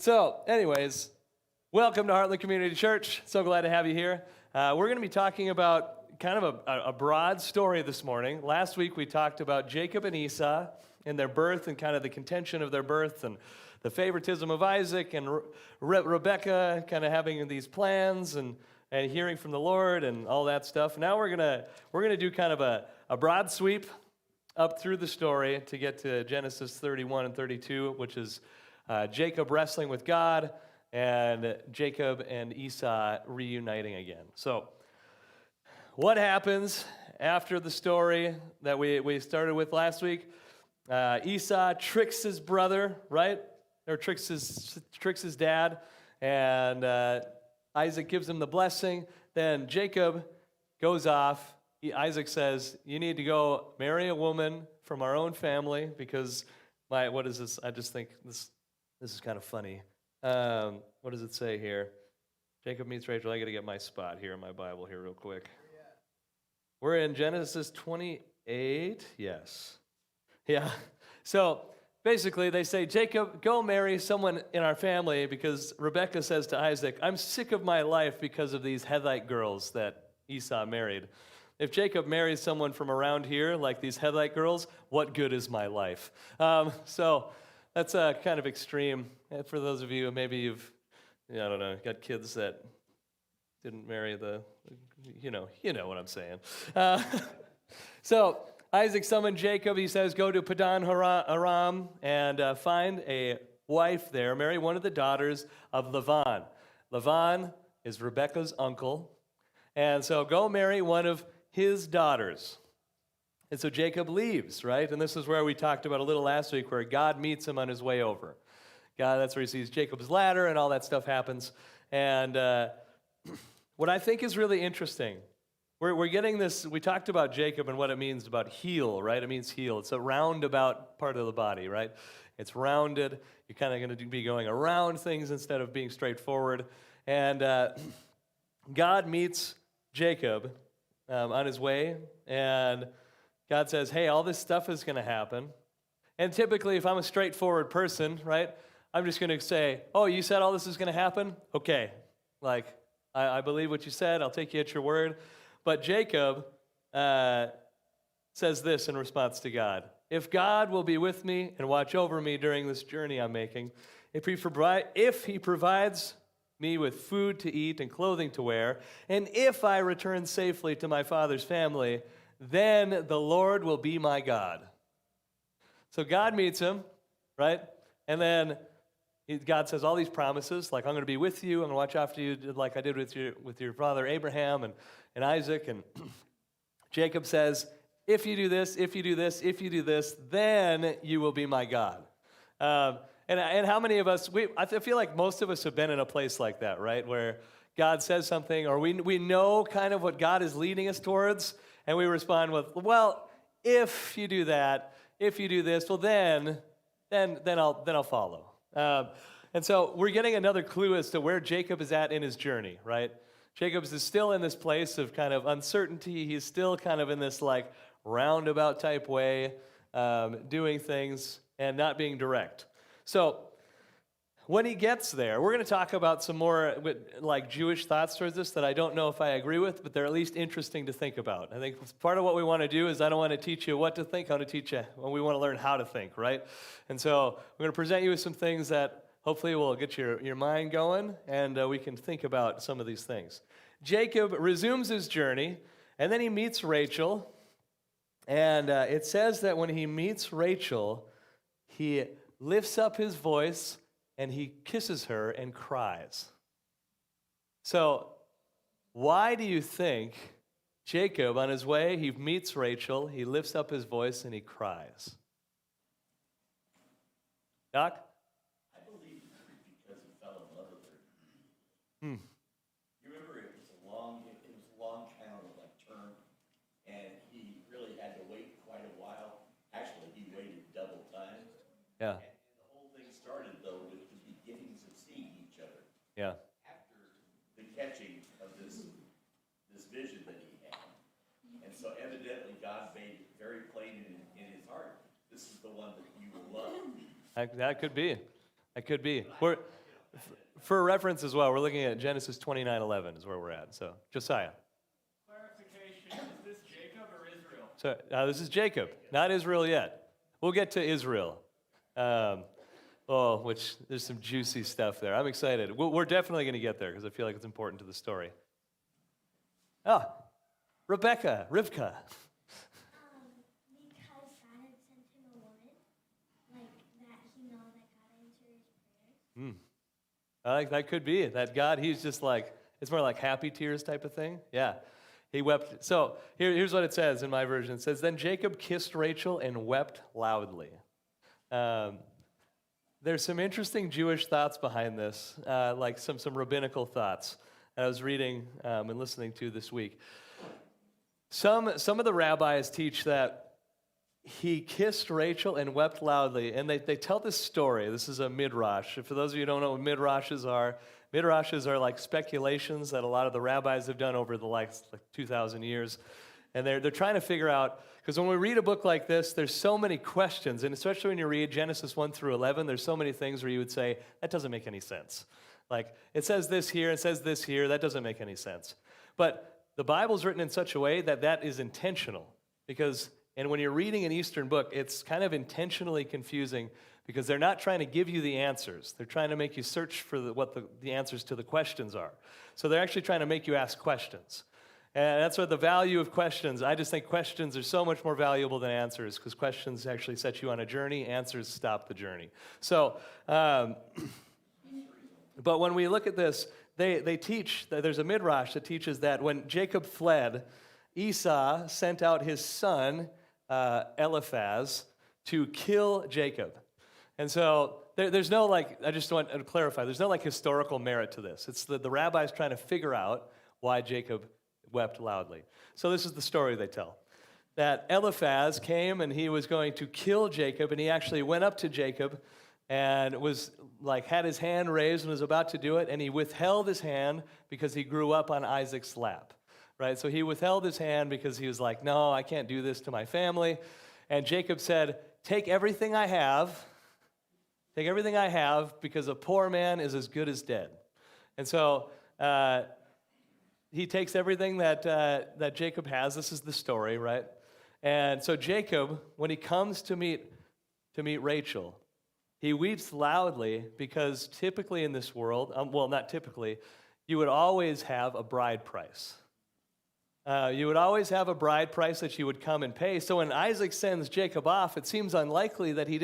So, anyways, welcome to Heartland Community Church. So glad to have you here. We're going to be talking about kind of a broad story this morning. Last week we talked about Jacob and Esau and their birth and kind of the contention of their birth and the favoritism of Isaac and Rebekah kind of having these plans and hearing from the Lord and all that stuff. Now we're gonna do kind of a broad sweep up through the story to get to Genesis 31 and 32, which is Jacob wrestling with God and Jacob and Esau reuniting again. So what happens after the story that we started with last week? Esau tricks his brother, right? Or tricks his dad, and Isaac gives him the blessing. Then Jacob goes off. Isaac says, "You need to go marry a woman from our own family because what is this? I just think this is kind of funny. What does it say here? Jacob meets Rachel. I got to get my spot here in my Bible here real quick. We're in Genesis 28. Yes. Yeah. So basically they say, Jacob, go marry someone in our family because Rebekah says to Isaac, I'm sick of my life because of these Hethite girls that Esau married. If Jacob marries someone from around here, like these Hethite girls, what good is my life? So that's kind of extreme. And for those of you, maybe you've, I don't know, got kids that didn't marry you know what I'm saying. So Isaac summoned Jacob. He says, go to Padan Aram and find a wife there. Marry one of the daughters of Lavan. Lavan is Rebekah's uncle. And so go marry one of his daughters. And so Jacob leaves, right? And this is where we talked about a little last week where God meets him on his way over. God, that's where he sees Jacob's ladder and all that stuff happens. And what I think is really interesting, we're getting this, we talked about Jacob and what it means about heel, right? It means heel. It's a roundabout part of the body, right? It's rounded. You're kind of going to be going around things instead of being straightforward. And God meets Jacob on his way, and God says, hey, all this stuff is going to happen. And typically, if I'm a straightforward person, right, I'm just going to say, oh, you said all this is going to happen? Okay, like, I believe what you said. I'll take you at your word. But Jacob says this in response to God. If God will be with me and watch over me during this journey I'm making, if he provides me with food to eat and clothing to wear, and if I return safely to my father's family, then the Lord will be my God. So God meets him, right? And then God says all these promises, like I'm going to be with you, I'm going to watch after you, like I did with your father Abraham and Isaac. And Jacob says, if you do this, if you do this, if you do this, then you will be my God. And how many of us, I feel like most of us have been in a place like that, right? Where God says something, or we know kind of what God is leading us towards, and we respond with, well, if you do that, if you do this, well then I'll follow. And so we're getting another clue as to where Jacob is at in his journey, right? Jacob is still in this place of kind of uncertainty. He's still kind of in this like roundabout type way, doing things and not being direct. So when he gets there, we're going to talk about some more like Jewish thoughts towards this that I don't know if I agree with, but they're at least interesting to think about. I think part of what we want to do is I don't want to teach you what to think, I want to teach you, we want to learn how to think, right? And so we're going to present you with some things that hopefully will get your mind going, and we can think about some of these things. Jacob resumes his journey, and then he meets Rachel, and it says that when he meets Rachel, he lifts up his voice and he kisses her and cries. So why do you think Jacob, on his way, he meets Rachel, he lifts up his voice and he cries? Doc? I believe it's because he fell in love with her. You remember it was a long kind of like term, and he really had to wait quite a while. Actually, he waited double time. Yeah. And the whole thing started, though, with the beginnings of seeing each other. Yeah. After the catching of this vision that he had. And so evidently God made it very plain in his heart. This is the one that you will love. That could be. That could be. For reference as well, we're looking at Genesis 29:11 is where we're at. So, Josiah. Clarification, is this Jacob or Israel? So, this is Jacob, not Israel yet. We'll get to Israel. Which there's some juicy stuff there. I'm excited. We're definitely going to get there because I feel like it's important to the story. Rivka. Because God had sent him a woman, like that he know that God answered his prayers. I like that could be that God. He's just like it's more like happy tears type of thing. Yeah, he wept. So here's what it says in my version. It says, "Then Jacob kissed Rachel and wept loudly." There's some interesting Jewish thoughts behind this, like some rabbinical thoughts that I was reading and listening to this week. Some of the rabbis teach that he kissed Rachel and wept loudly, and they tell this story. This is a midrash. For those of you who don't know what midrashes are like speculations that a lot of the rabbis have done over the last 2,000 years. And they're trying to figure out, because when we read a book like this, there's so many questions, and especially when you read Genesis 1 through 11, there's so many things where you would say, that doesn't make any sense. Like, it says this here, it says this here, that doesn't make any sense. But the Bible's written in such a way that that is intentional, and when you're reading an Eastern book, it's kind of intentionally confusing because they're not trying to give you the answers. They're trying to make you search for what the answers to the questions are. So they're actually trying to make you ask questions. And that's what the value of questions. I just think questions are so much more valuable than answers because questions actually set you on a journey. Answers stop the journey. So, but when we look at this, they teach, that there's a midrash that teaches that when Jacob fled, Esau sent out his son, Eliphaz, to kill Jacob. And so there's no I just want to clarify, there's no historical merit to this. It's the rabbis trying to figure out why Jacob wept loudly. So this is the story they tell. That Eliphaz came and he was going to kill Jacob, and he actually went up to Jacob and was had his hand raised and was about to do it, and he withheld his hand because he grew up on Isaac's lap. Right? So he withheld his hand because he was like, no, I can't do this to my family. And Jacob said, take everything I have, because a poor man is as good as dead. And so he takes everything that Jacob has. This is the story, right? And so Jacob, when he comes to meet Rachel, he weeps loudly because typically in this world, not typically, you would always have a bride price. You would always have a bride price that you would come and pay. So when Isaac sends Jacob off, it seems unlikely that he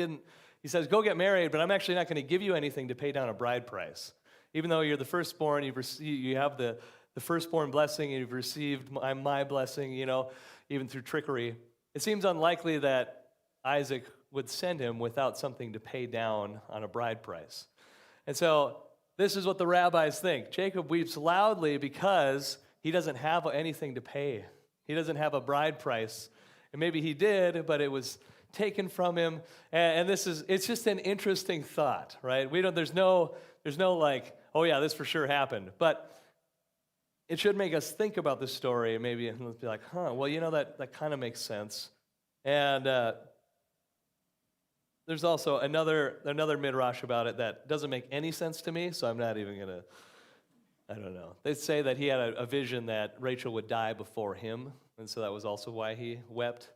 says, go get married, but I'm actually not going to give you anything to pay down a bride price. Even though you're the firstborn, you have the firstborn blessing, and you've received my blessing, even through trickery. It seems unlikely that Isaac would send him without something to pay down on a bride price. And so this is what the rabbis think. Jacob weeps loudly because he doesn't have anything to pay. He doesn't have a bride price. And maybe he did, but it was taken from him. And it's just an interesting thought, right? There's no oh yeah, this for sure happened. But it should make us think about this story maybe and be like, well, that kind of makes sense. And there's also another midrash about it that doesn't make any sense to me, so I'm not even going to, I don't know. They say that he had a vision that Rachel would die before him, and so that was also why he wept.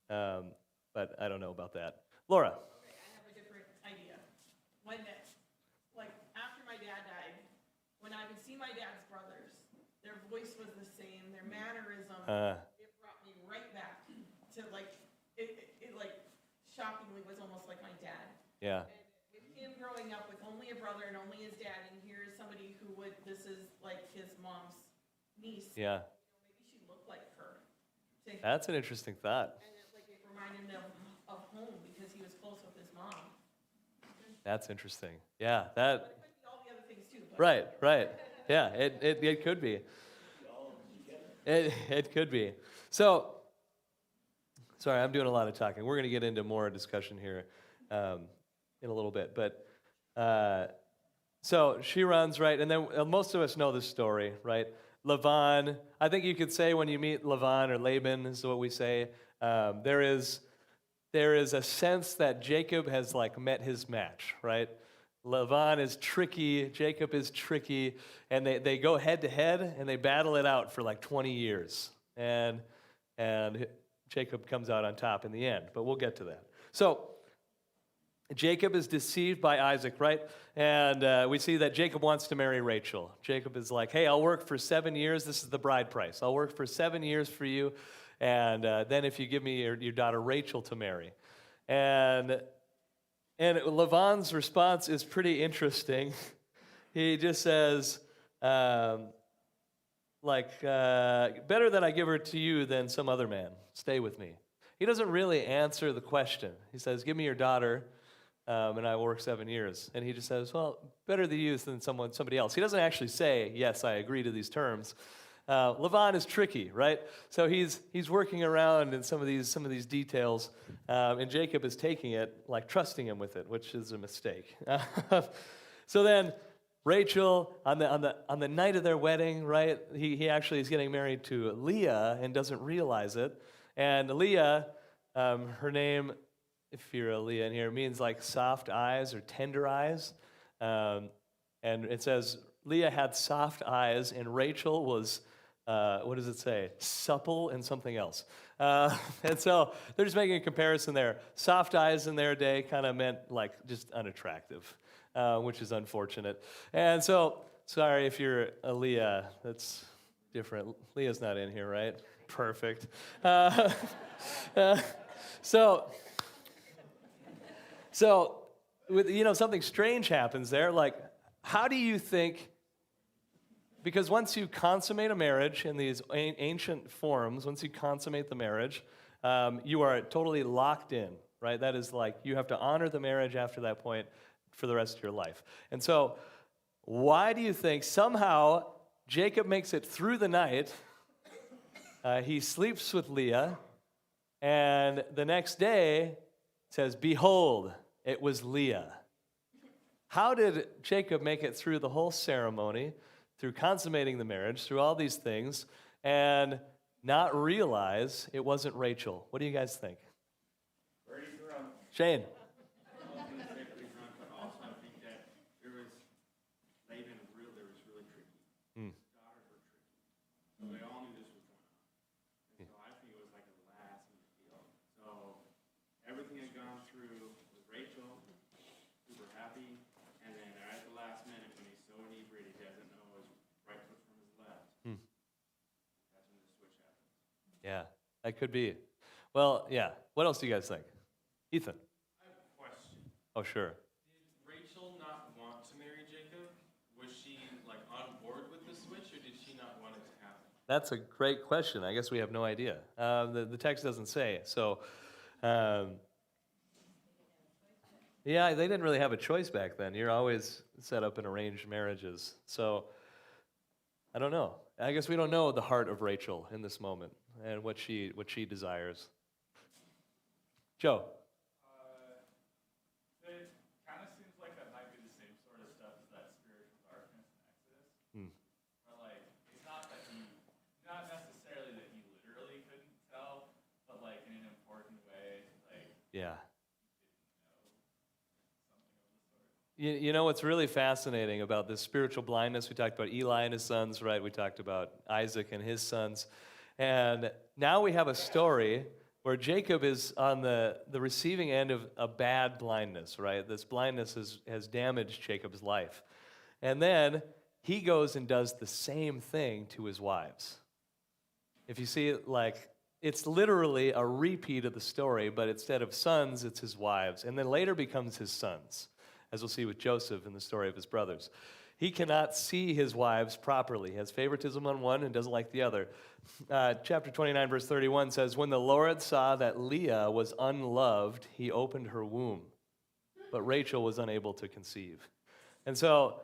But I don't know about that. Laura. Okay, I have a different idea. After my dad died, when I would see my dad's brothers, their voice was the same, their mannerism, it brought me right back to it shockingly was almost like my dad. Yeah. And with him growing up with only a brother and only his dad, and here's somebody who this is like his mom's niece. Yeah. Maybe she looked like her. That's an interesting thought. And it reminded him of home because he was close with his mom. That's interesting. Yeah, that. But it could be all the other things too. But Right. Yeah, it could be. It could be. So, sorry, I'm doing a lot of talking. We're going to get into more discussion here in a little bit. But so she runs, right? And then most of us know this story, right? Laban, I think you could say when you meet Laban or Laban is what we say, there is a sense that Jacob has met his match, right? Laban is tricky, Jacob is tricky, and they go head to head and they battle it out for like 20 years. And Jacob comes out on top in the end, but we'll get to that. So Jacob is deceived by Isaac, right? And we see that Jacob wants to marry Rachel. Jacob is like, hey, I'll work for 7 years. This is the bride price. I'll work for 7 years for you, and then if you give me your daughter Rachel to marry. And Laban's response is pretty interesting. He just says, better that I give her to you than some other man. Stay with me. He doesn't really answer the question. He says, give me your daughter, and I will work 7 years. And he just says, well, better the youth than somebody else. He doesn't actually say, yes, I agree to these terms. Laban is tricky, right? So he's working around in some of these details, and Jacob is taking it, like trusting him with it, which is a mistake. So then Rachel, on the night of their wedding, right? He actually is getting married to Leah and doesn't realize it. And Leah, her name, if you're a Leah in here, means like soft eyes or tender eyes. And it says Leah had soft eyes, and Rachel was, what does it say? Supple and something else. And so they're just making a comparison there. Soft eyes in their day kind of meant like just unattractive, which is unfortunate. And so, sorry if you're a Leah, that's different. Leah's not in here, right? Perfect. So with, something strange happens there. Like, how do you think? Because once you consummate a marriage in these ancient forms, once you consummate the marriage, you are totally locked in, right? That is like you have to honor the marriage after that point for the rest of your life. And so, why do you think somehow Jacob makes it through the night? He sleeps with Leah, and the next day it says, behold, it was Leah. How did Jacob make it through the whole ceremony, through consummating the marriage, through all these things, and not realize it wasn't Rachel? What do you guys think? Pretty drunk. Shane? Pretty drunk, but also I think that Laban was really tricky. Hmm. His daughters were tricky. So they all knew this was going on. And so I think it was like a last minute deal. So everything had gone through with Rachel, super happy, and then at the last minute when he's so inebriated he doesn't know his right foot from his left. That's when the switch happens. Yeah, that could be. Well, yeah. What else do you guys think? Ethan? I have a question. Oh, sure. Did Rachel not want to marry Jacob? Was she like on board with the switch, or did she not want it to happen? That's a great question. I guess we have no idea. The text doesn't say. So, yeah, they didn't really have a choice back then. You're always set up in arranged marriages. So, I don't know. I guess we don't know the heart of Rachel in this moment and what she desires. Joe? It kind of seems like that might be the same sort of stuff as that spiritual darkness in Exodus. Where like, it's not necessarily that he literally couldn't tell, but like in an important way, like Yeah. something of the sort. You know what's really fascinating about this spiritual blindness? We talked about Eli and his sons, right? We talked about Isaac and his sons. And now we have a story where Jacob is on the receiving end of a bad blindness, right? This blindness has damaged Jacob's life. And then he goes and does the same thing to his wives. If you see it, like, it's literally a repeat of the story, but instead of sons, it's his wives. And then later becomes his sons, as we'll see with Joseph in the story of his brothers. He cannot see his wives properly. He has favoritism on one and doesn't like the other. Chapter 29, verse 31 says, when the Lord saw that Leah was unloved, he opened her womb, but Rachel was unable to conceive. And so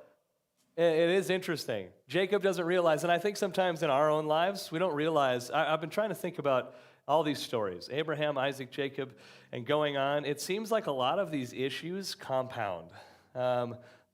it is interesting. Jacob doesn't realize, and I think sometimes in our own lives, we don't realize. I've been trying to think about all these stories, Abraham, Isaac, Jacob, and going on. It seems like a lot of these issues compound.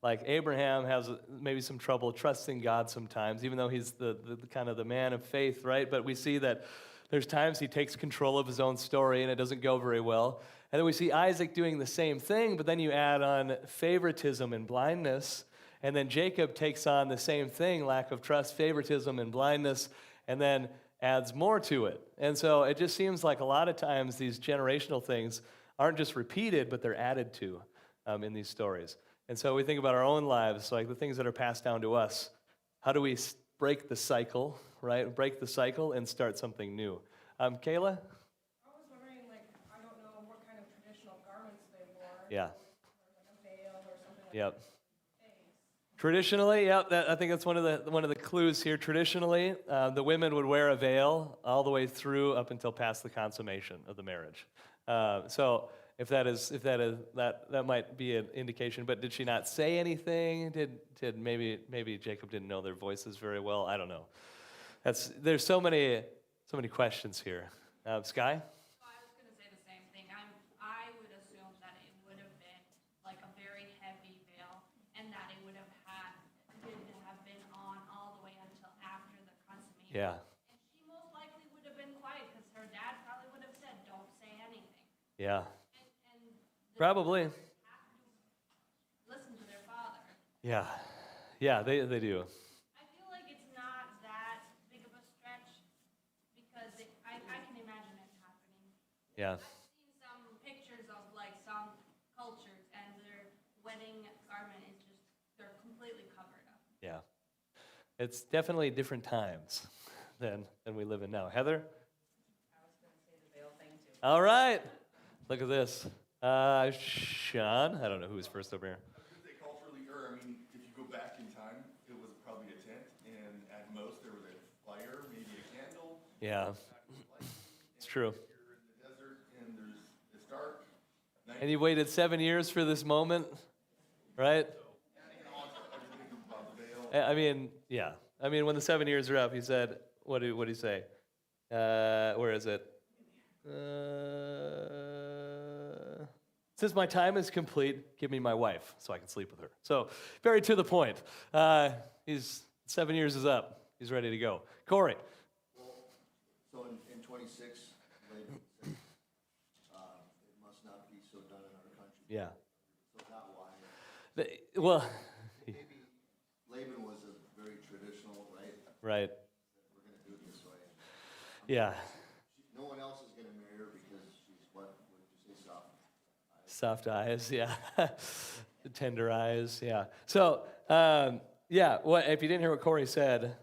Like Abraham has maybe some trouble trusting God sometimes, even though he's the kind of the man of faith, right? But we see that there's times he takes control of his own story and it doesn't go very well. And then we see Isaac doing the same thing, but then you add on favoritism and blindness. And then Jacob takes on the same thing, lack of trust, favoritism, and blindness, and then adds more to it. And so it just seems like a lot of times these generational things aren't just repeated, but they're added to in these stories. And so we think about our own lives, like the things that are passed down to us. How do we break the cycle, right? Break the cycle and start something new. Kayla? I was wondering, like, I don't know what kind of traditional garments they wore. Yeah. Like a veil or something like Yep. that. Traditionally, yep, I think that's one of the clues here. Traditionally, the women would wear a veil all the way through up until past the consummation of the marriage. So if that might be an indication. But did she not say anything? Did maybe Jacob didn't know their voices very well? I don't know. There's so many questions here. Sky? So I was going to say the same thing. I would assume that it would have been like a very heavy veil, and that it would have been on all the way until after the consummation. Yeah. And she most likely would have been quiet because her dad probably would have said, "Don't say anything." Yeah. And the Probably. daughters have to listen to their father. Yeah. Yeah, they do. I feel like it's not that big of a stretch because I can imagine it happening. Yeah. I've seen some pictures of like some cultures and their wedding garment is just, they're completely covered up. Yeah. It's definitely different times than we live in now. Heather? I was going to say the veil thing too. All right. Look at this. Sean? I don't know who was first over here. I was going to say culturally, or I mean, if you go back in time, it was probably a tent, and at most there was a fire, maybe a candle. Yeah. It's true. You're in the desert, and it's dark. And you waited 7 years for this moment, right? Everything about the veil. I mean, yeah. I mean, when the 7 years are up, he said, what did he say? Where is it? Since my time is complete, give me my wife so I can sleep with her. So, very to the point. He's 7 years is up. He's ready to go. Corey. So in 26, Laban said, it must not be so done in our country. Yeah. So not why. Well, Maybe Laban was a very traditional, right? right. We're going to do it this way. Yeah. No one else is going to marry her because she's what would you say, soft? Soft eyes, yeah. Tender eyes, yeah. So, yeah, if you didn't hear what Corey said,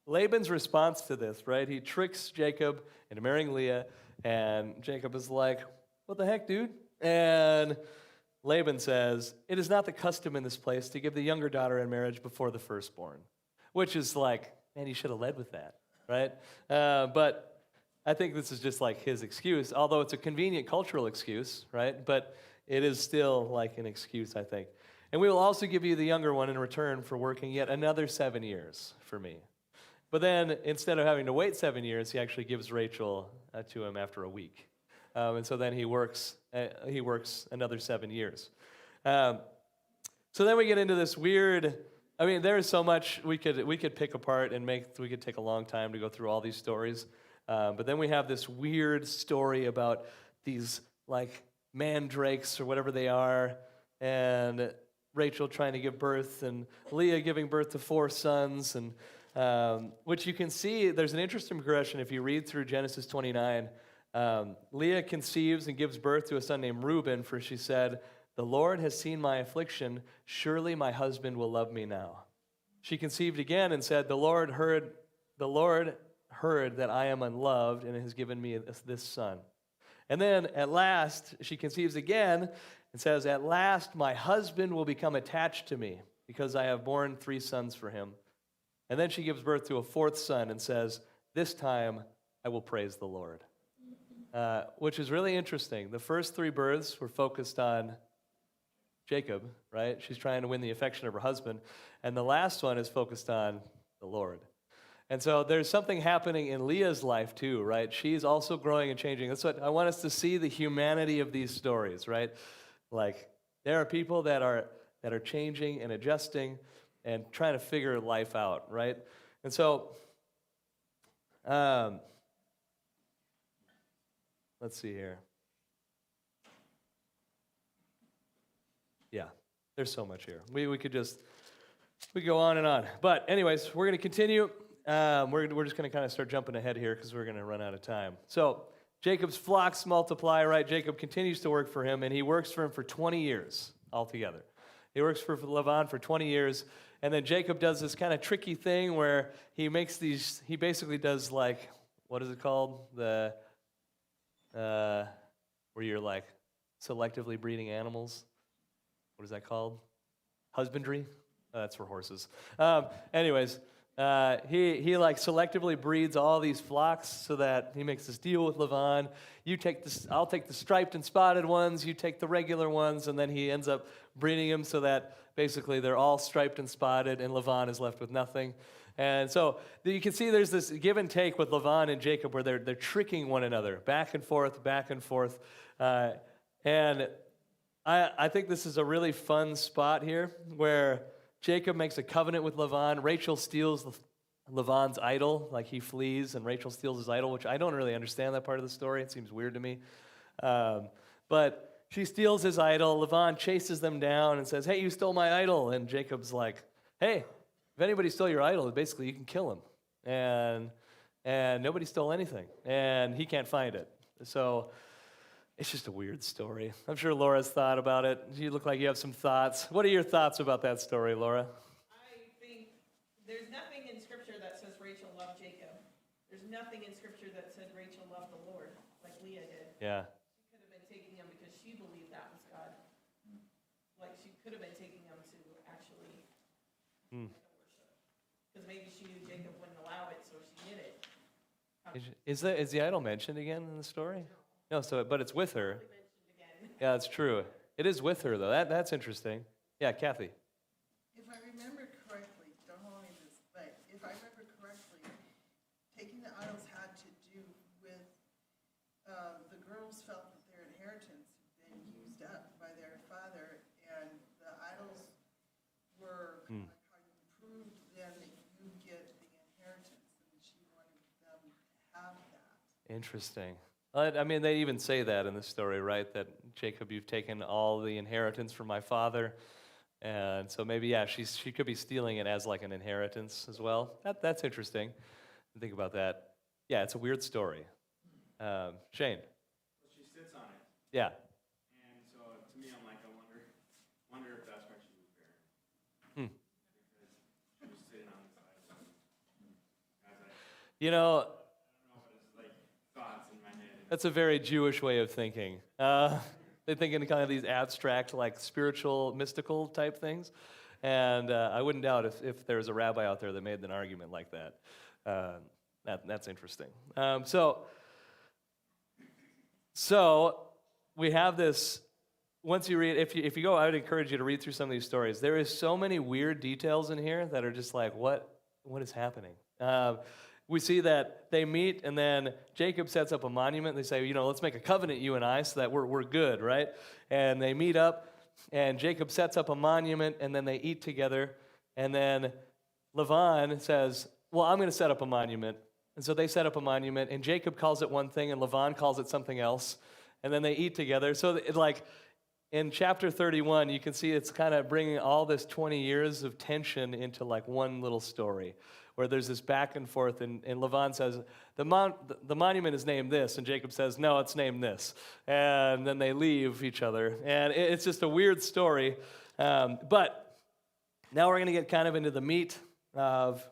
Laban's response to this, right? He tricks Jacob into marrying Leah, and Jacob is like, what the heck, dude? And Laban says, it is not the custom in this place to give the younger daughter in marriage before the firstborn, which is like, man, you should have led with that, right? But I think this is just like his excuse, although it's a convenient cultural excuse, right? But it is still like an excuse, I think. And we will also give you the younger one in return for working yet another 7 years for me. But then instead of having to wait 7 years, he actually gives Rachel to him after a week. And so then he works another 7 years. So then we get into this weird, I mean, there is so much we could pick apart and we could take a long time to go through all these stories. But then we have this weird story about these like mandrakes or whatever they are, and Rachel trying to give birth, and Leah giving birth to 4 sons, and which you can see there's an interesting progression if you read through Genesis 29. Leah conceives and gives birth to a son named Reuben, for she said, "The Lord has seen my affliction; surely my husband will love me now." She conceived again and said, "The Lord heard that I am unloved and has given me this son." And then at last, she conceives again and says, "At last my husband will become attached to me because I have borne 3 sons for him." And then she gives birth to a 4th son and says, "This time I will praise the Lord." Which is really interesting. The first 3 births were focused on Jacob, right? She's trying to win the affection of her husband. And the last one is focused on the Lord. And so there's something happening in Leah's life too, right? She's also growing and changing. That's what I want us to see, the humanity of these stories, right? Like there are people that are changing and adjusting and trying to figure life out, right? And so let's see here. There's so much here. We could go on and on. But anyways, we're going to continue. We're just going to kind of start jumping ahead here because we're going to run out of time. So Jacob's flocks multiply, right? Jacob continues to work for him, and he works for him for 20 years altogether. He works for Laban for 20 years, and then Jacob does this kind of tricky thing where he basically does like, what is it called? Where you're like selectively breeding animals. What is that called? Husbandry? That's for horses. Anyways, he like selectively breeds all these flocks so that he makes this deal with Laban. I'll take the striped and spotted ones, you take the regular ones, and then he ends up breeding them so that basically they're all striped and spotted, and Laban is left with nothing. And so you can see there's this give and take with Laban and Jacob where they're tricking one another back and forth, back and forth. And I think this is a really fun spot here where Jacob makes a covenant with Laban. Rachel steals Laban's idol, like he flees, and Rachel steals his idol, which I don't really understand that part of the story. It seems weird to me. But she steals his idol. Laban chases them down and says, hey, you stole my idol. And Jacob's like, hey, if anybody stole your idol, basically you can kill him. And nobody stole anything. And he can't find it. So it's just a weird story. I'm sure Laura's thought about it. You look like you have some thoughts. What are your thoughts about that story, Laura? I think there's nothing in Scripture that says Rachel loved Jacob. There's nothing in Scripture that said Rachel loved the Lord, like Leah did. Yeah. She could have been taking him because she believed that was God. Like, she could have been taking him to actually worship. Because maybe she knew Jacob wouldn't allow it, so she did it. Is the idol mentioned again in the story? No, but it's with her. Mentioned again. Yeah, that's true. It is with her, though. That's interesting. Yeah, Kathy. If I remember correctly, don't hold me to this, but if I remember correctly, taking the idols had to do with the girls felt that their inheritance had been used up by their father, and the idols were kind of how you proved then that you get the inheritance, and she wanted them to have that. Interesting. I mean, they even say that in the story, right? That Jacob, you've taken all the inheritance from my father. And so maybe, yeah, she could be stealing it as like an inheritance as well. That's interesting. Think about that. Yeah, it's a weird story. Shane. Well, she sits on it, Yeah. and so to me, I'm like, I wonder if that's why she was barren. Because she was sitting on the side of it. As You know, I don't know if it's like thoughts in my head. that's a very Jewish way of thinking. They think in kind of these abstract, like spiritual, mystical type things. And I wouldn't doubt if there's a rabbi out there that made an argument like that. That's interesting. So we have this. Once you read, if you go, I would encourage you to read through some of these stories. There is so many weird details in here that are just like, what is happening? We see that they meet, and then Jacob sets up a monument. They say, let's make a covenant, you and I, so that we're good, right? And they meet up, and Jacob sets up a monument, and then they eat together. And then Laban says, well, I'm going to set up a monument. And so they set up a monument, and Jacob calls it one thing, and Laban calls it something else. And then they eat together. So in chapter 31, you can see it's kind of bringing all this 20 years of tension into like one little story, where there's this back and forth, and Laban says, the monument is named this, and Jacob says, no, it's named this. And then they leave each other. And it's just a weird story. But now we're going to get kind of into the meat of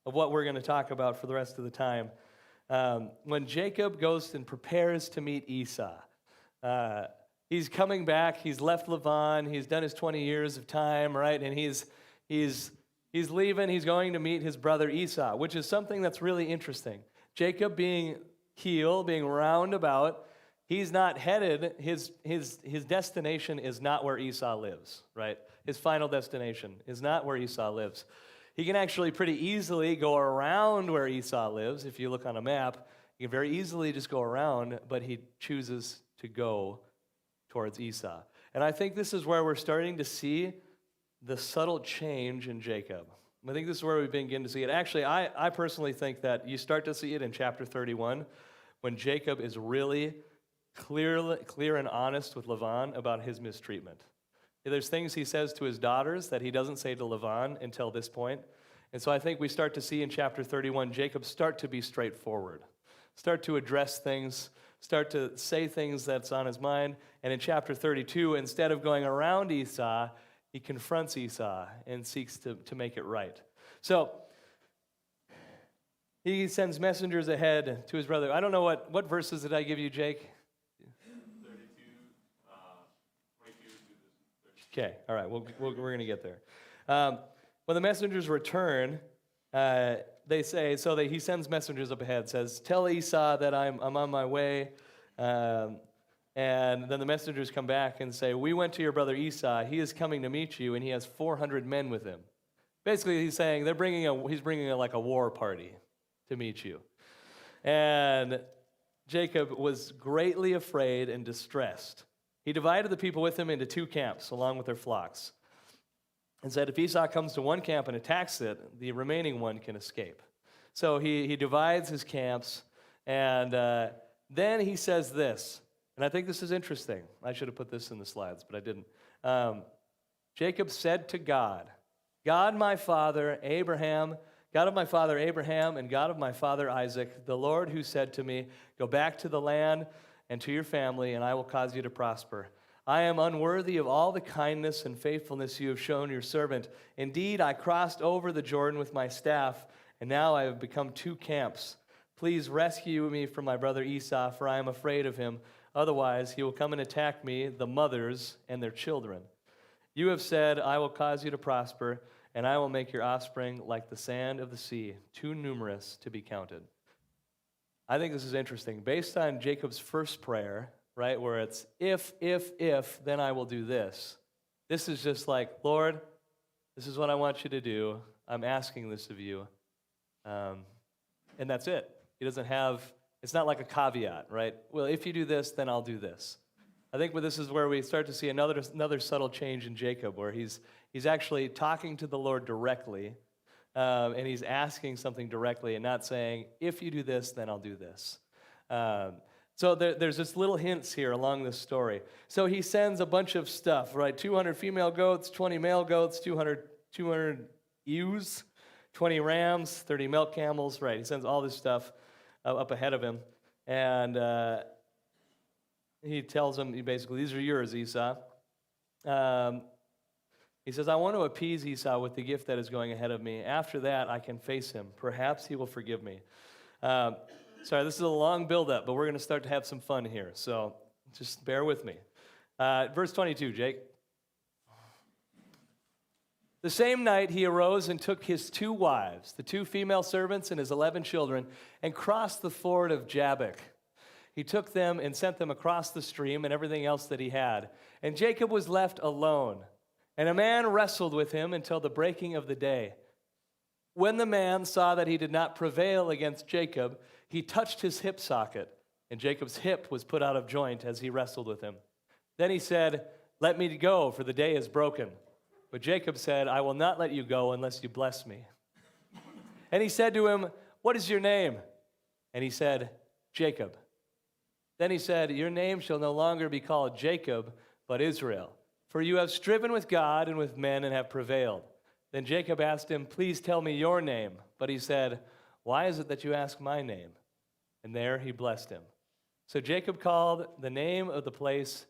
what we're going to talk about for the rest of the time. When Jacob goes and prepares to meet Esau, he's coming back, he's left Laban, he's done his 20 years of time, right? And he's leaving, he's going to meet his brother Esau, which is something that's really interesting. Jacob being being roundabout, he's not headed, his destination is not where Esau lives, right? His final destination is not where Esau lives. He can actually pretty easily go around where Esau lives. If you look on a map, you can very easily just go around, but he chooses to go towards Esau. And I think this is where we're starting to see the subtle change in Jacob. I think this is where we begin to see it. Actually, I personally think that you start to see it in chapter 31 when Jacob is really clear and honest with Laban about his mistreatment. There's things he says to his daughters that he doesn't say to Laban until this point. And so I think we start to see in chapter 31, Jacob start to be straightforward, start to address things, start to say things that's on his mind. And in chapter 32, instead of going around Esau, he confronts Esau and seeks to make it right. So he sends messengers ahead to his brother. I don't know what verses did I give you, Jake? 32, 22 through this. Okay, all right, we're going to get there. When the messengers return, they say, he sends messengers up ahead, says, tell Esau that I'm on my way. And then the messengers come back and say, we went to your brother Esau. He is coming to meet you, and he has 400 men with him. Basically, he's saying he's bringing like a war party to meet you. And Jacob was greatly afraid and distressed. He divided the people with him into 2 camps, along with their flocks, and said, if Esau comes to one camp and attacks it, the remaining one can escape. So he divides his camps, and then he says this, and I think this is interesting. I should have put this in the slides, but I didn't. Jacob said to God, God of my father Abraham, and God of my father Isaac, the Lord who said to me, go back to the land and to your family, and I will cause you to prosper. I am unworthy of all the kindness and faithfulness you have shown your servant. Indeed, I crossed over the Jordan with my staff, and now I have become 2 camps. Please rescue me from my brother Esau, for I am afraid of him. Otherwise, he will come and attack me, the mothers, and their children. You have said, I will cause you to prosper, and I will make your offspring like the sand of the sea, too numerous to be counted. I think this is interesting. Based on Jacob's first prayer, right, where it's, if, then I will do this. This is just like, Lord, this is what I want you to do. I'm asking this of you. And that's it. He doesn't have, it's not like a caveat, right? Well, if you do this, then I'll do this. I think this is where we start to see another subtle change in Jacob, where he's actually talking to the Lord directly, and he's asking something directly and not saying, if you do this, then I'll do this. So there's just little hints here along this story. So he sends a bunch of stuff, right? 200 female goats, 20 male goats, 200 ewes, 20 rams, 30 milk camels, right? He sends all this stuff up ahead of him. And he tells him, basically, these are yours, Esau. He says, I want to appease Esau with the gift that is going ahead of me. After that, I can face him. Perhaps he will forgive me. Sorry, this is a long build-up, but we're going to start to have some fun here. So just bear with me. Verse 22, Jake. The same night he arose and took his 2 wives, the 2 female servants and his 11 children, and crossed the ford of Jabbok. He took them and sent them across the stream and everything else that he had. And Jacob was left alone. And a man wrestled with him until the breaking of the day. When the man saw that he did not prevail against Jacob, he touched his hip socket, and Jacob's hip was put out of joint as he wrestled with him. Then he said, let me go, for the day is broken. But Jacob said, I will not let you go unless you bless me. And he said to him, what is your name? And he said, Jacob. Then he said, your name shall no longer be called Jacob, but Israel. For you have striven with God and with men and have prevailed. Then Jacob asked him, please tell me your name. But he said, why is it that you ask my name? And there he blessed him. So Jacob called the name of the place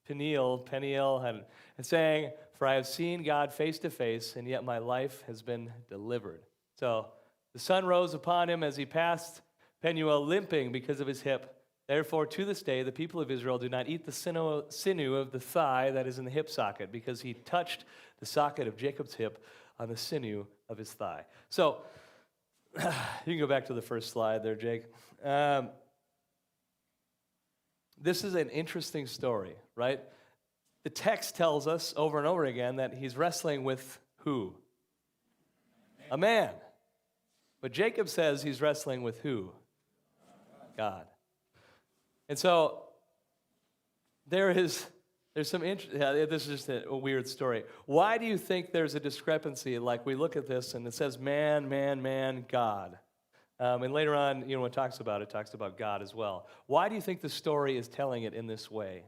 Peniel, and saying, for I have seen God face to face, and yet my life has been delivered. So the sun rose upon him as he passed Peniel, limping because of his hip. Therefore, to this day, the people of Israel do not eat the sinew of the thigh that is in the hip socket, because he touched the socket of Jacob's hip on the sinew of his thigh. So, you can go back to the first slide there, Jake. This is an interesting story, right? The text tells us over and over again that he's wrestling with who? A man. But Jacob says he's wrestling with who? God. And so there's some this is just a weird story. Why do you think there's a discrepancy? Like we look at this and it says man, man, man, God. And later on, when it talks about God as well. Why do you think the story is telling it in this way?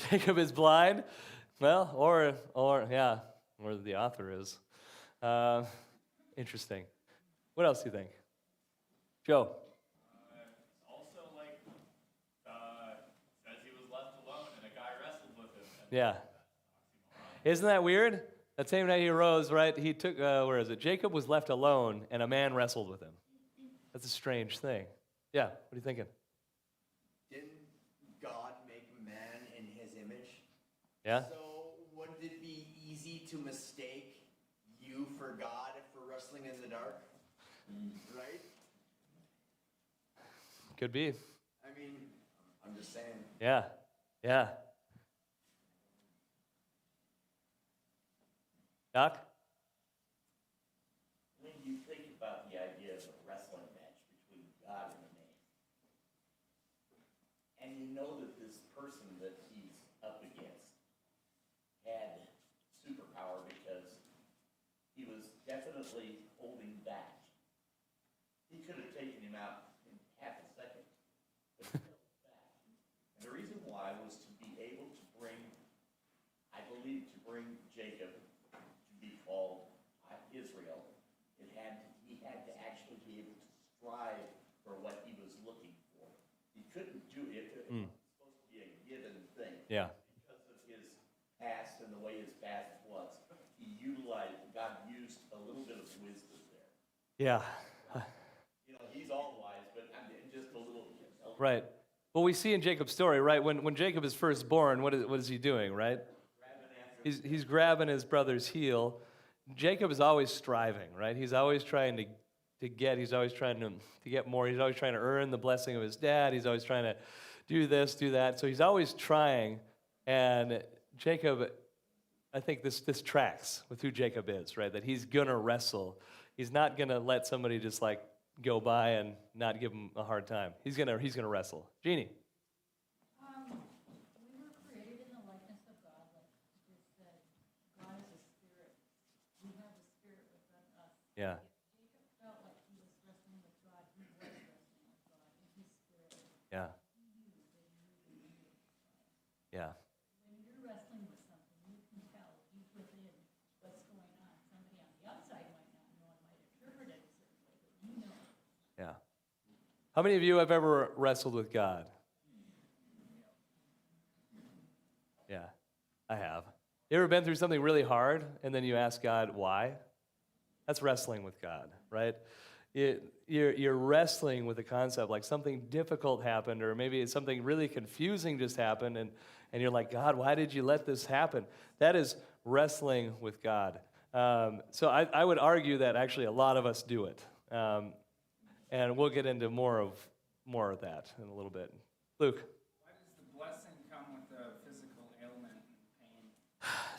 Jacob is blind. Well, or the author is. Interesting. What else do you think? Joe? Also, like, says he was left alone and a guy wrestled with him. Yeah. Isn't that weird? That same night he arose, right? He took, where is it? Jacob was left alone and a man wrestled with him. That's a strange thing. Yeah, what are you thinking? Didn't God make man in his image? Yeah? So wouldn't it be easy to mistake you for God for wrestling in the dark? Right? Could be. I mean, I'm just saying. Yeah. Yeah. Doc? When you think about the idea of a wrestling match between God and a man, and you know that this person that he's up against had superpower because he was definitely holding back. He could have taken him out in half a second, but he held back. And the reason why was to be able to bring, I believe, to bring Jacob to be called Israel. He had to actually be able to strive for what he was looking for. He couldn't do it. It was supposed to be a given thing. Yeah. Because of his past and the way his past was. God used a little bit of wisdom there. Yeah. He's all wise, but just a little. Right. Well, we see in Jacob's story, right, when Jacob is first born, what is he doing, right? He's grabbing his brother's heel. Jacob is always striving, right? He's always trying to get, he's always trying to get more. He's always trying to earn the blessing of his dad. He's always trying to do this, do that. So he's always trying. And Jacob, I think this tracks with who Jacob is, right? That he's going to wrestle. He's not going to let somebody just like go by and not give him a hard time. He's going to wrestle. Jeannie. We were created in the likeness of God, like it said. God is a spirit. We have the spirit within us. Yeah. If Jacob felt like he was wrestling with God, he was wrestling with God in his spirit. Yeah. He knew that he really needed God. Yeah. When you're wrestling with something, you can tell deep within what's going on. Somebody on the outside might not know and might interpret it a certain way, but you know. Yeah. How many of you have ever wrestled with God? Yeah, I have. You ever been through something really hard and then you ask God why? That's wrestling with God, right? You're wrestling with a concept like something difficult happened, or maybe it's something really confusing just happened, and you're like, God, why did you let this happen? That is wrestling with God. So I would argue that actually a lot of us do it. And we'll get into more of that in a little bit. Luke. Why does the blessing come with a physical ailment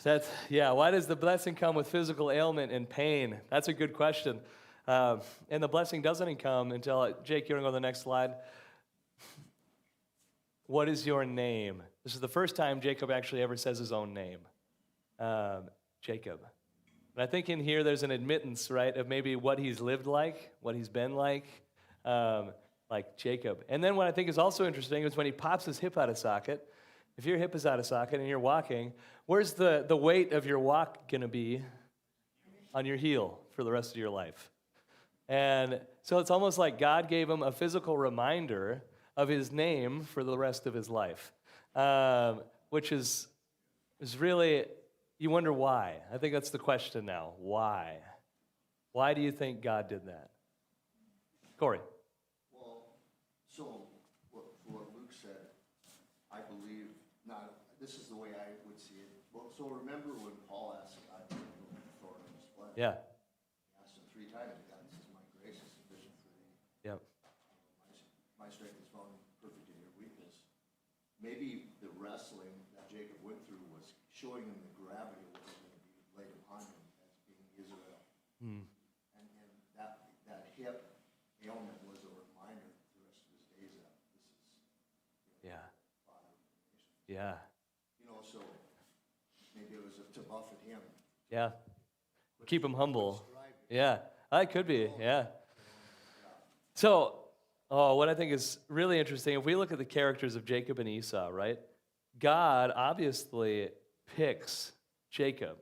and pain? Why does the blessing come with physical ailment and pain? That's a good question. And the blessing doesn't come until, Jake, you want to go to the next slide? What is your name? This is the first time Jacob actually ever says his own name. Jacob. And I think in here there's an admittance, right, of maybe what he's lived like, what he's been like Jacob. And then what I think is also interesting is when he pops his hip out of socket. If your hip is out of socket and you're walking, where's the weight of your walk going to be? On your heel for the rest of your life. And so it's almost like God gave him a physical reminder of his name for the rest of his life, which is really, you wonder why. I think that's the question now. Why? Why do you think God did that? Corey. Well, so what Luke said, I believe, this is the way I would see it. Well, so remember when Paul asked God to remove the thorn in his flesh? Yeah. He asked him 3 times, God says, my grace is sufficient for thee. Yep. My strength is found perfect in your weakness. Maybe the wrestling that Jacob went through was showing him the gravity of what was going to be laid upon him as being Israel. And that hip ailment was a reminder for the rest of his days that this is Yeah. father of the nation. Yeah. So maybe it was to buffet him. Yeah. Keep him humble. Yeah. That could be. Yeah. So, what I think is really interesting, if we look at the characters of Jacob and Esau, right? God obviously picks Jacob.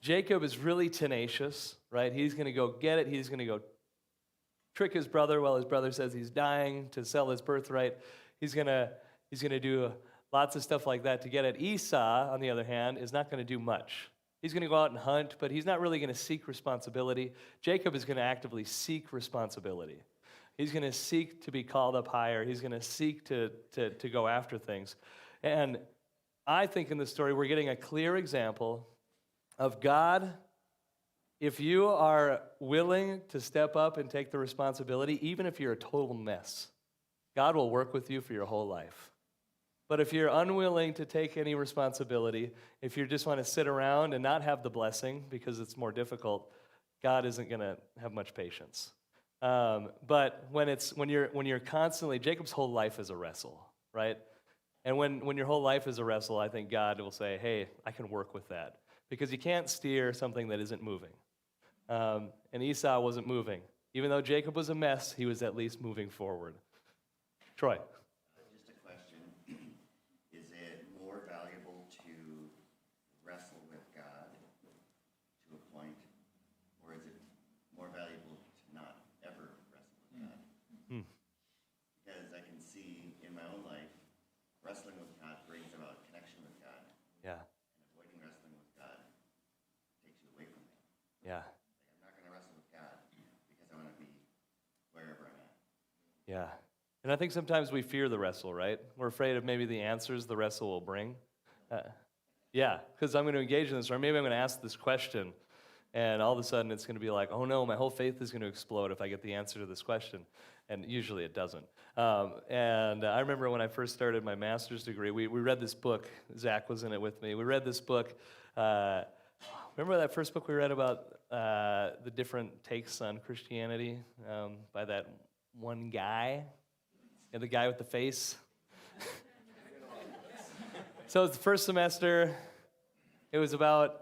Jacob is really tenacious, right? He's going to go get it. He's going to go trick his brother while his brother says he's dying to sell his birthright. He's going to do lots of stuff like that to get it. Esau, on the other hand, is not going to do much. He's going to go out and hunt, but he's not really going to seek responsibility. Jacob is going to actively seek responsibility. He's going to seek to be called up higher. He's going to seek to go after things. And I think in this story, we're getting a clear example of God. If you are willing to step up and take the responsibility, even if you're a total mess, God will work with you for your whole life. But if you're unwilling to take any responsibility, if you just want to sit around and not have the blessing because it's more difficult, God isn't going to have much patience. But when you're constantly, Jacob's whole life is a wrestle, right? And when your whole life is a wrestle, I think God will say, hey, I can work with that. Because you can't steer something that isn't moving. And Esau wasn't moving. Even though Jacob was a mess, he was at least moving forward. Troy. Just a question. Is it more valuable to wrestle with God to a point, or is it more valuable to not ever wrestle with God? Because I can see in my own life, wrestling with God brings about connection with God. Yeah. And avoiding wrestling with God takes you away from Him. Yeah. Like, I'm not going to wrestle with God because I want to be wherever I'm at. Yeah. And I think sometimes we fear the wrestle, right? We're afraid of maybe the answers the wrestle will bring. Yeah, because I'm going to engage in this, or maybe I'm going to ask this question, and all of a sudden it's going to be like, oh no, my whole faith is going to explode if I get the answer to this question. And usually it doesn't. And I remember when I first started my master's degree, we read this book. Zach was in it with me. We read this book. Remember that first book we read about the different takes on Christianity by that one guy? And the guy with the face. So it's the first semester. It was about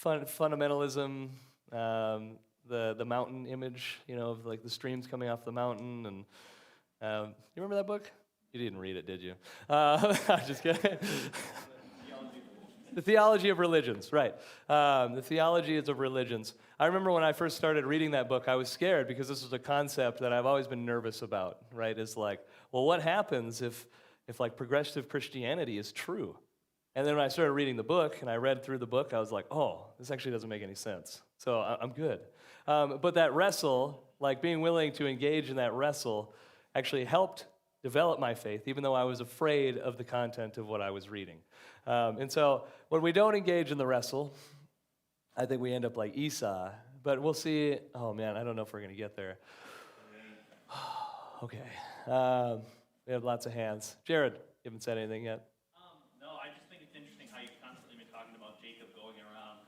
fundamentalism, the mountain image, of like the streams coming off the mountain. And you remember that book? You didn't read it, did you? I'm just kidding. The theology of religions, right. The theology is of religions. I remember when I first started reading that book, I was scared because this was a concept that I've always been nervous about, right? It's like, well, what happens if like progressive Christianity is true? And then when I started reading the book and I read through the book, I was like, oh, this actually doesn't make any sense. So I'm good. But that wrestle, like being willing to engage in that wrestle, actually helped develop my faith, even though I was afraid of the content of what I was reading. And so when we don't engage in the wrestle, I think we end up like Esau. But we'll see. Oh, man, I don't know if we're going to get there. Okay. We have lots of hands. Jared, you haven't said anything yet? No, I just think it's interesting how you've constantly been talking about Jacob going around.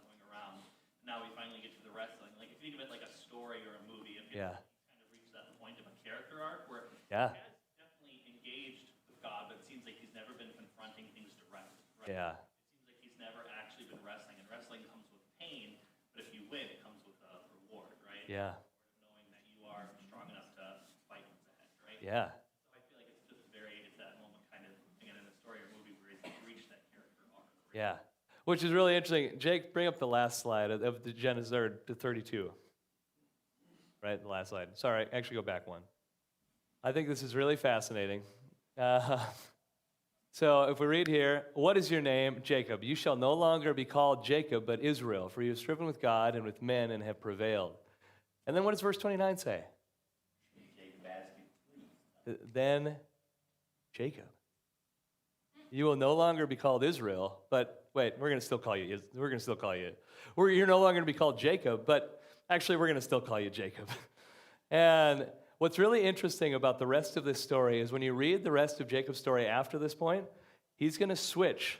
Now we finally get to the wrestling. Like, if you think of it like a story or a movie, if you kind of reach that point of a character arc where he has definitely engaged with God, but it seems like he's never been confronting things directly. Right? Yeah. It seems like he's never actually been wrestling, and wrestling comes with pain, but if you win, it comes with a reward, right? Yeah. Knowing that you are strong enough to fight what's ahead, right? Yeah. So I feel like it's just it's that moment kind of, again, in a story or movie where he's reached that character arc. Right? Yeah. Which is really interesting. Jake, bring up the last slide of the Genesis, or the 32. Right, the last slide. Sorry, actually go back one. I think this is really fascinating. So if we read here, what is your name? Jacob. You shall no longer be called Jacob, but Israel, for you have striven with God and with men and have prevailed. And then what does verse 29 say? Then Jacob. You will no longer be called Israel, but wait, we're going to still call you. You're no longer going to be called Jacob, but actually we're going to still call you Jacob. And what's really interesting about the rest of this story is when you read the rest of Jacob's story after this point, he's going to switch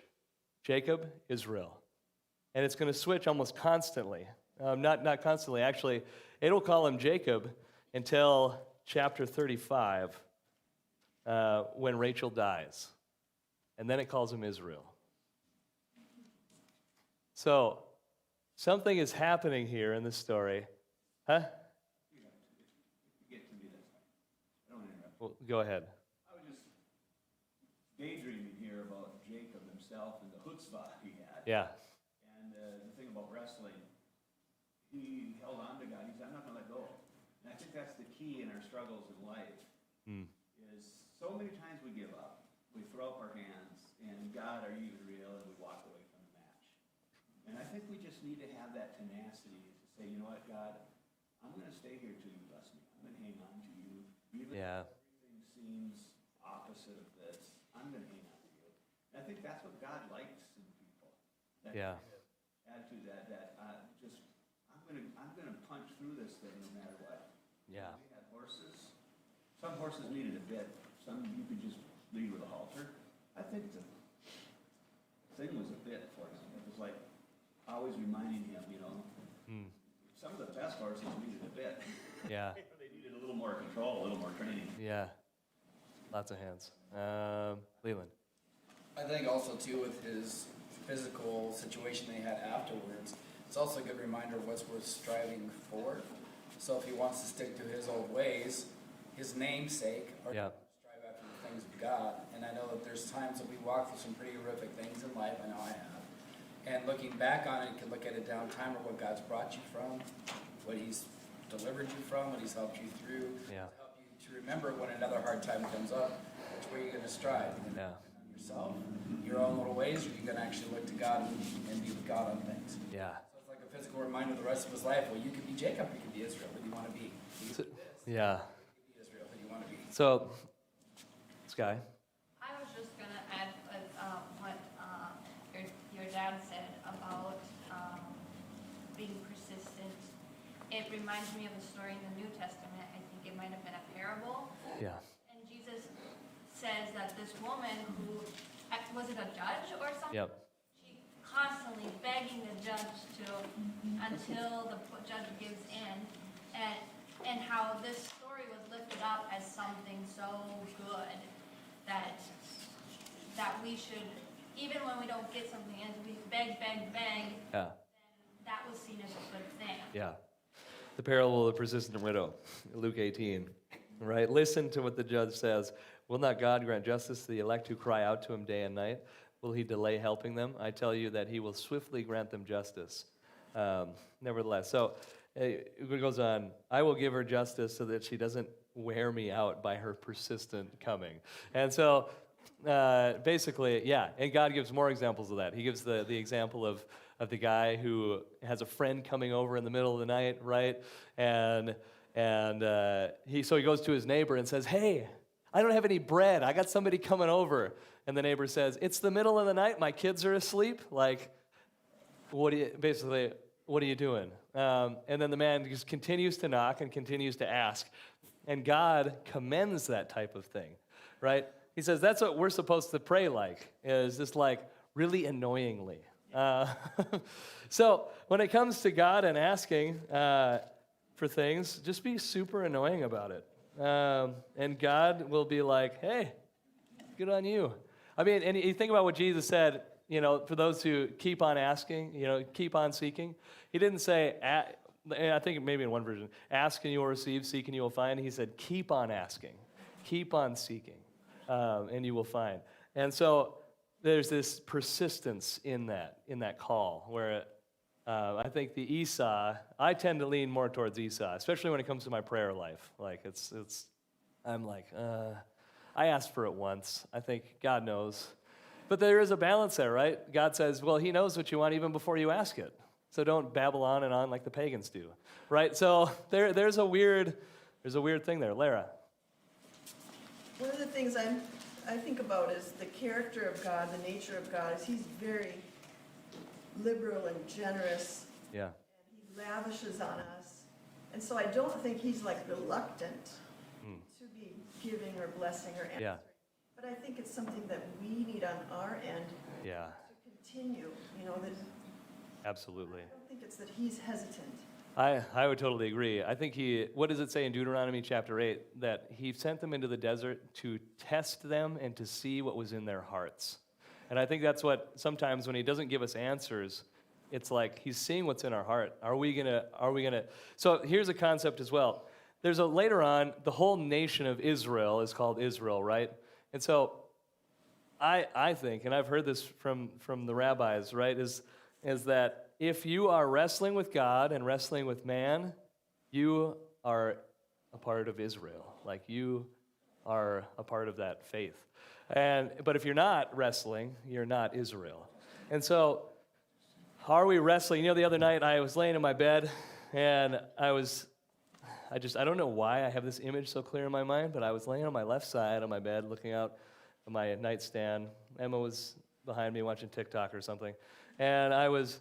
Jacob, Israel. And it's going to switch almost constantly. Not constantly, actually. It'll call him Jacob until chapter 35, when Rachel dies. And then it calls him Israel. So, something is happening here in this story. Huh? Well, go ahead. I was just daydreaming here about himself and the chutzpah he had. Yeah. And the thing about wrestling, he held on to God. He said, I'm not going to let go. And I think that's the key in our struggles in life, is so many times we give up. We throw up our hands, and God, are you even real? And we walk away from the match. And I think we just need to have that tenacity to say, you know what, God, I'm going to stay here till you bless me. I'm going to hang on to you. Even Yeah. if everything seems opposite of this, I'm going to hang on to you. And I think that's what God likes in people. That Yeah. kind of attitude that just, I'm gonna punch through this thing no matter what. Yeah. We had horses. Some horses needed a bit. Some you could just lead with a halter. I think the thing was a bit for him. It was like always reminding him, some of the best horses needed a bit. Yeah. They needed a little more control, a little more training. Yeah. Lots of hands. Leland. I think also too with his physical situation they had afterwards, it's also a good reminder of what's worth striving for. So if he wants to stick to his old ways, his namesake, or Yeah. strive after the things of God. And I know that there's times that we walk through some pretty horrific things in life, I know I have. And looking back on it, you can look at a down time or what God's brought you from, what he's delivered you from, what he's helped you through. Yeah. To help you to remember when another hard time comes up, which way you're going to strive. You're Yeah. gonna yourself, your own little ways, or you're going to actually look to God and be with God on things. Yeah. So it's like a physical reminder of the rest of his life. Well, you could be Jacob, you could be Israel. Who do you want to be? You could be this. Yeah. You could be Israel. Who do you want to be? So, Sky. I was just gonna add what your dad said about being persistent. It reminds me of a story in the New Testament. I think it might have been a parable. Yeah. And Jesus says that this woman who, was it a judge or something? Yep. She constantly begging the judge until the judge gives in. And how this story was lifted up as something so good that we should, even when we don't get something, as we beg, Yeah. then that was seen as a good thing. Yeah. The parable of the persistent widow, Luke 18. Right? Listen to what the judge says. Will not God grant justice to the elect who cry out to him day and night? Will he delay helping them? I tell you that he will swiftly grant them justice. Nevertheless, so it goes on, I will give her justice so that she doesn't wear me out by her persistent coming. And so basically, yeah, and God gives more examples of that. He gives the example of the guy who has a friend coming over in the middle of the night, right? And he goes to his neighbor and says, hey, I don't have any bread. I got somebody coming over. And the neighbor says, it's the middle of the night. My kids are asleep. Like, what are you doing? And then the man just continues to knock and continues to ask. And God commends that type of thing, right? He says that's what we're supposed to pray like, is just like really annoyingly. So when it comes to God and asking for things, just be super annoying about it. And God will be like, hey, good on you. I mean, and you think about what Jesus said, for those who keep on asking, keep on seeking. He didn't say, I think maybe in one version, ask and you will receive, seek and you will find. He said, keep on asking, keep on seeking, and you will find. And so there's this persistence in that call where I think the Esau, I tend to lean more towards Esau, especially when it comes to my prayer life. Like I'm like, I asked for it once. I think God knows. But there is a balance there, right? God says, well, he knows what you want even before you ask it. So don't babble on and on like the pagans do, right? So there's a weird thing there. Lara. One of the things I think about is the character of God, the nature of God, is he's very liberal and generous. Yeah. And he lavishes on us. And so I don't think he's like reluctant to be giving or blessing or answering. Yeah. But I think it's something that we need on our end Yeah. to continue, that Absolutely. I don't think it's that he's hesitant. I would totally agree. I think what does it say in Deuteronomy chapter 8? That he sent them into the desert to test them and to see what was in their hearts. And I think that's what sometimes when he doesn't give us answers, it's like he's seeing what's in our heart. Are we gonna? So here's a concept as well. Later on, the whole nation of Israel is called Israel, right? And so I think, and I've heard this from the rabbis, right, is that if you are wrestling with God and wrestling with man, you are a part of Israel. Like, you are a part of that faith. But if you're not wrestling, you're not Israel. And so, how are we wrestling? The other night I was laying in my bed, and I don't know why I have this image so clear in my mind, but I was laying on my left side of my bed looking out at my nightstand. Emma was behind me watching TikTok or something. And I was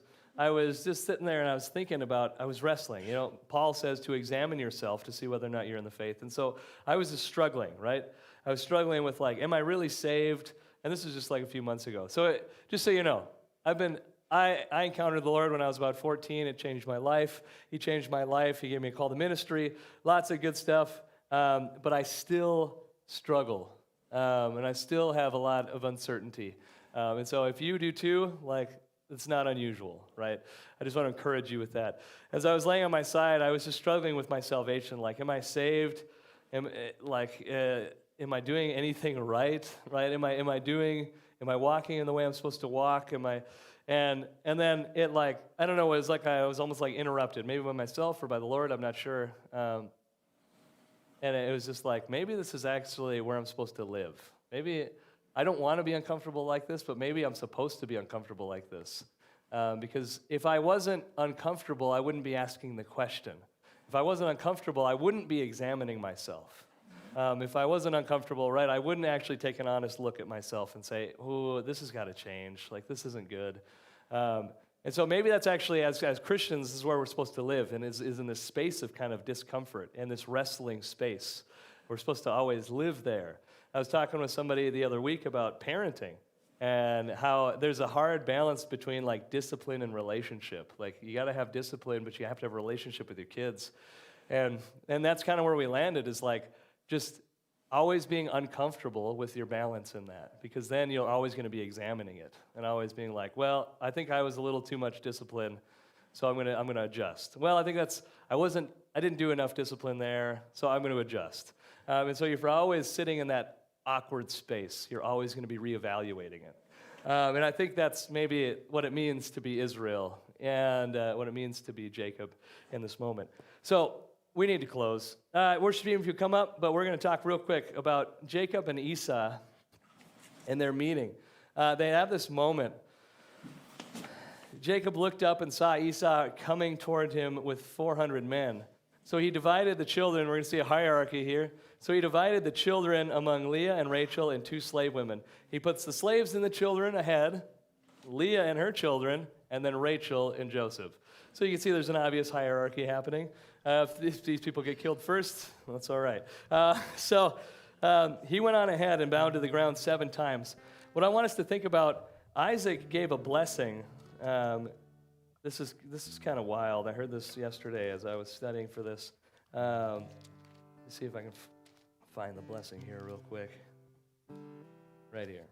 just sitting there, and I was thinking about, I was wrestling. Paul says to examine yourself to see whether or not you're in the faith. And so I was just struggling, right? I was struggling with, like, am I really saved? And this was just like a few months ago. So just so you know, I encountered the Lord when I was about 14. It changed my life. He changed my life. He gave me a call to ministry. Lots of good stuff. But I still struggle. And I still have a lot of uncertainty. And so if you do too, like, it's not unusual, right? I just want to encourage you with that. As I was laying on my side, I was just struggling with my salvation. Like, am I saved? Am I doing anything right? Right? Am I walking in the way I'm supposed to walk? And then it, like, I don't know, it was like I was almost like interrupted, maybe by myself or by the Lord, I'm not sure. And it was just like, maybe this is actually where I'm supposed to live. Maybe I don't want to be uncomfortable like this, but maybe I'm supposed to be uncomfortable like this. Because if I wasn't uncomfortable, I wouldn't be asking the question. If I wasn't uncomfortable, I wouldn't be examining myself. If I wasn't uncomfortable, right, I wouldn't actually take an honest look at myself and say, oh, this has got to change. Like, this isn't good. And so maybe that's actually, as Christians, this is where we're supposed to live, and is in this space of kind of discomfort and this wrestling space. We're supposed to always live there. I was talking with somebody the other week about parenting and how there's a hard balance between, like, discipline and relationship. Like, you got to have discipline, but you have to have a relationship with your kids. And that's kind of where we landed, is like just always being uncomfortable with your balance in that, because then you're always going to be examining it and always being like, well, I think I was a little too much discipline, so I'm going to adjust. Well, I think I didn't do enough discipline there, so I'm going to adjust. And so if you're always sitting in that awkward space, you're always going to be reevaluating it. And I think that's maybe what it means to be Israel and what it means to be Jacob in this moment. So we need to close. Worship team, if you come up, but we're going to talk real quick about Jacob and Esau and their meeting. They have this moment. Jacob looked up and saw Esau coming toward him with 400 men. So he divided the children. We're going to see a hierarchy here. So he divided the children among Leah and Rachel and 2 slave women. He puts the slaves and the children ahead, Leah and her children, and then Rachel and Joseph. So you can see there's an obvious hierarchy happening. If these people get killed first, well, that's all right. So he went on ahead and bowed to the ground 7 times. What I want us to think about, Isaac gave a blessing. This is kind of wild. I heard this yesterday as I was studying for this. Let's see if I can find the blessing here real quick. Right here.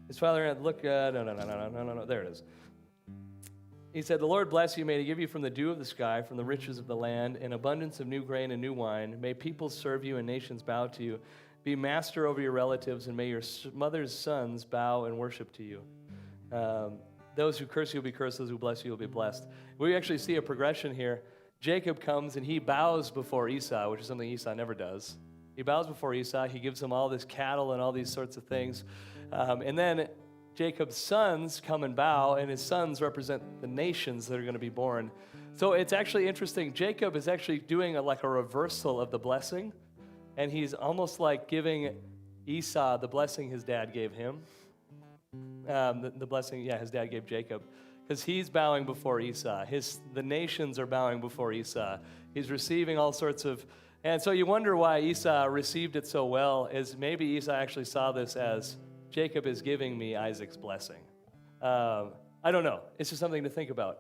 His father had look. No. There it is. He said, "The Lord bless you. May He give you from the dew of the sky, from the riches of the land, an abundance of new grain and new wine. May peoples serve you and nations bow to you. Be master over your relatives, and may your mother's sons bow and worship to you. Those who curse you will be cursed. Those who bless you will be blessed." We actually see a progression here. Jacob comes and he bows before Esau, which is something Esau never does. He bows before Esau. He gives him all this cattle and all these sorts of things. And then Jacob's sons come and bow, and his sons represent the nations that are going to be born. So it's actually interesting. Jacob is actually doing a reversal of the blessing, and he's almost like giving Esau the blessing his dad gave him. The blessing, his dad gave Jacob. Because he's bowing before Esau. The nations are bowing before Esau. He's receiving all sorts of... And so you wonder why Esau received it so well, is maybe Esau actually saw this as, Jacob is giving me Isaac's blessing. I don't know. It's just something to think about.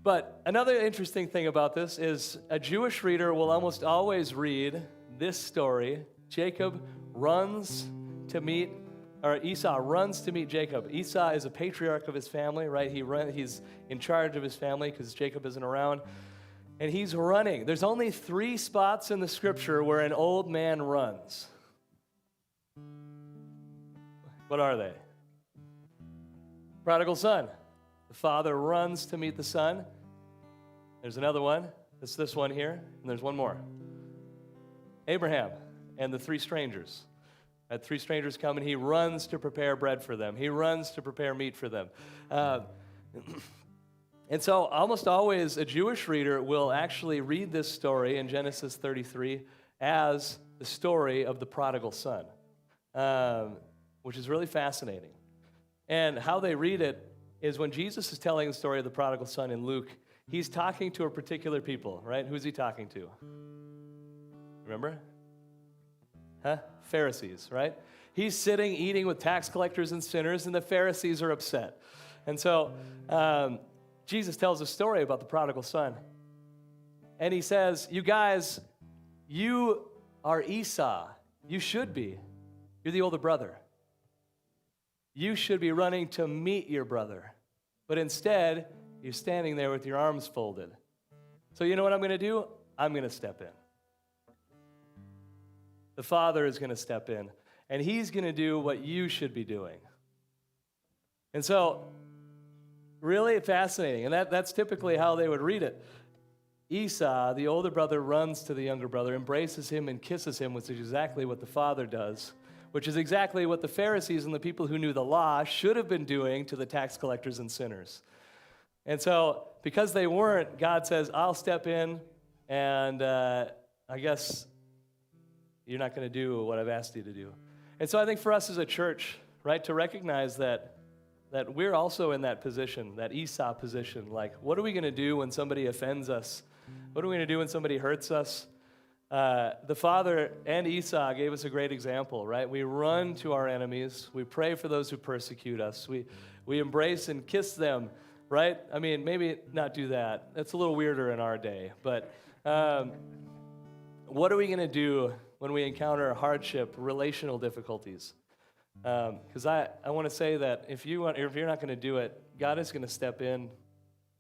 But another interesting thing about this is a Jewish reader will almost always read this story. Esau runs to meet Jacob. Esau is a patriarch of his family, right? He's in charge of his family because Jacob isn't around. And he's running. There's only 3 spots in the scripture where an old man runs. What are they? Prodigal son. The father runs to meet the son. There's another one. It's this one here, and there's one more. Abraham and the three strangers. Had three strangers come, and he runs to prepare bread for them. He runs to prepare meat for them. And so almost always a Jewish reader will actually read this story in Genesis 33 as the story of the prodigal son, which is really fascinating. And how they read it is when Jesus is telling the story of the prodigal son in Luke, he's talking to a particular people, right? Who's he talking to? Remember? Pharisees, right? He's sitting, eating with tax collectors and sinners, and the Pharisees are upset. And so Jesus tells a story about the prodigal son. And he says, you guys, you are Esau. You should be. You're the older brother. You should be running to meet your brother. But instead, you're standing there with your arms folded. So you know what I'm going to do? I'm going to step in. The Father is going to step in, and he's going to do what you should be doing. And so, really fascinating, and that's typically how they would read it. Esau, the older brother, runs to the younger brother, embraces him and kisses him, which is exactly what the father does, which is exactly what the Pharisees and the people who knew the law should have been doing to the tax collectors and sinners. And so, because they weren't, God says, I'll step in, and I guess you're not going to do what I've asked you to do. And so I think for us as a church, right, to recognize that we're also in that position, that Esau position. Like, what are we going to do when somebody offends us? What are we going to do when somebody hurts us? The father and Esau gave us a great example, right? We run to our enemies. We pray for those who persecute us. We embrace and kiss them, right? I mean, maybe not do that. That's a little weirder in our day. But what are we going to do when we encounter hardship, relational difficulties? Because I want to say that if you're not going to do it, God is going to step in,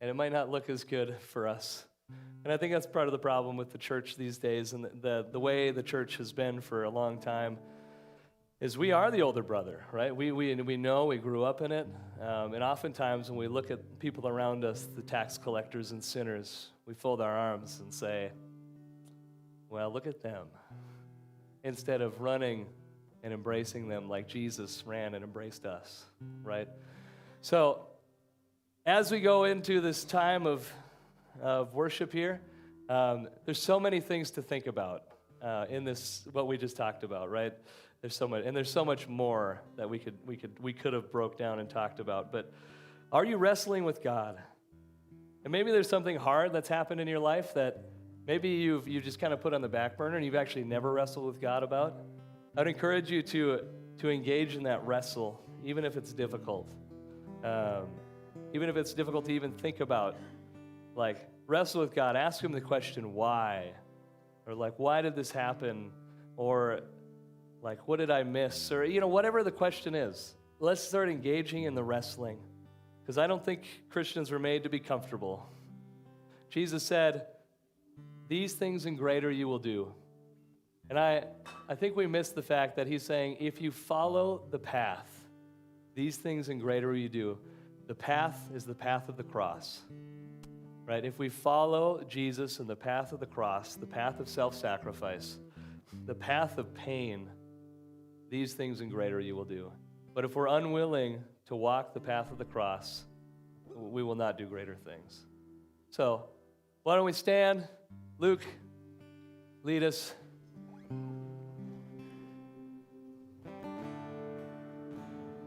and it might not look as good for us. And I think that's part of the problem with the church these days, and the way the church has been for a long time, is we are the older brother, right? We know, we grew up in it, and oftentimes when we look at people around us, the tax collectors and sinners, we fold our arms and say, well, look at them, instead of running and embracing them like Jesus ran and embraced us, right? So as we go into this time of worship here, there's so many things to think about in this, what we just talked about, right? There's so much, and there's so much more that we could have broke down and talked about. But are you wrestling with God? And maybe there's something hard that's happened in your life that maybe you've just kind of put on the back burner and you've actually never wrestled with God about. I'd encourage you to engage in that wrestle, even if it's difficult. Even if it's difficult to even think about. Like, wrestle with God. Ask him the question, why? Or like, why did this happen? Or like, what did I miss? Or, whatever the question is. Let's start engaging in the wrestling. Because I don't think Christians were made to be comfortable. Jesus said, these things and greater you will do. And I think we miss the fact that he's saying, if you follow the path, these things and greater you do. The path is the path of the cross, right? If we follow Jesus in the path of the cross, the path of self-sacrifice, the path of pain, these things and greater you will do. But if we're unwilling to walk the path of the cross, we will not do greater things. So why don't we stand? Luke, lead us.